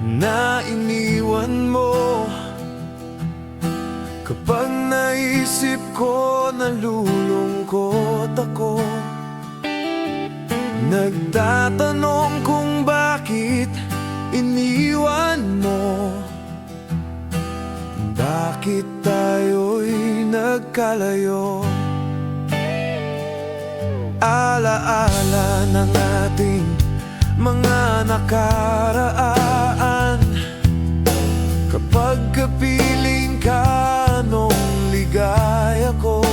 na iniwan mo. Kapag naisip ko, nalulungkot ako. Nagtatanong kung bakit iniwan mo. Bakit tayo'y nagkalayo? Alaala ng ating mga nakaraan. Kapag kapiling ka nung ligaya ko,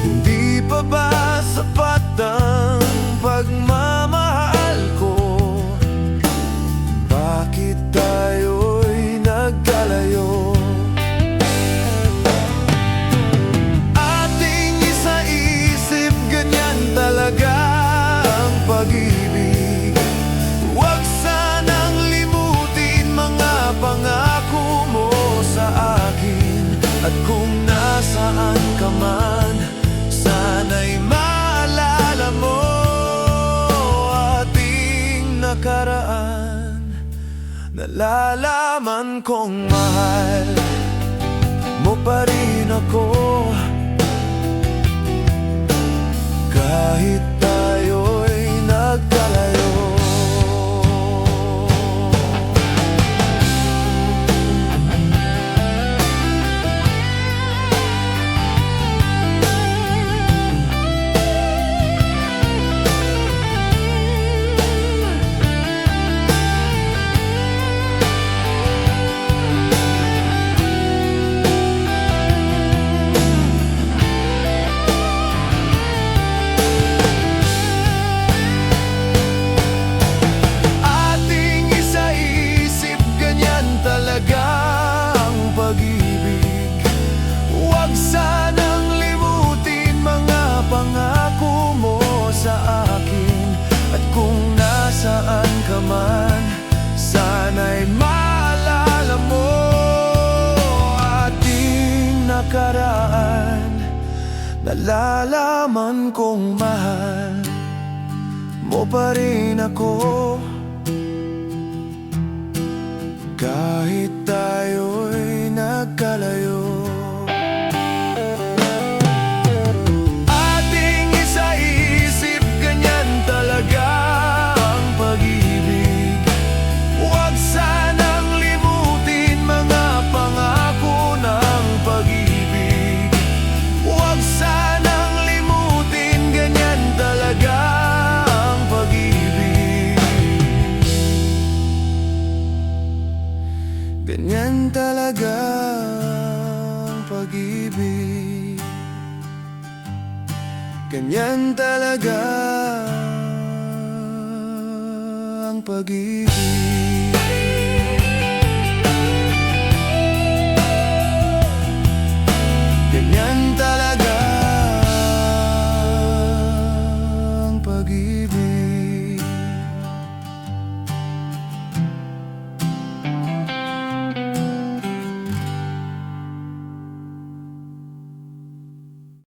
hindi pa ba sapat ang pagmamahal ko? Bakit tayo'y nagkalayo? Ating isa-isip, ganyan talaga ang pag-ibig. Huwag sanang limutin mga pangako mo sa akin. At kung nasaan ka man, sana'y maalala mo ating nakaraan. Nalalaman kong mahal mo pa rin ako, kahit tayo'y nagkalayo. Saan ka man, sana'y maalala mo ating nakaraan. Nalalaman kong mahal mo pa rin ako, kahit tayo'y nagkalayo. Ating isa-isip, ganyan talaga pag-ibig. Huwag sanang limutin mga pangako ng pag-ibig. Huwag sanang limutin, ganyan talaga ang pag-ibig. Ganyan talaga ang pag-ibig. Ganyan talaga ang pag-ibig.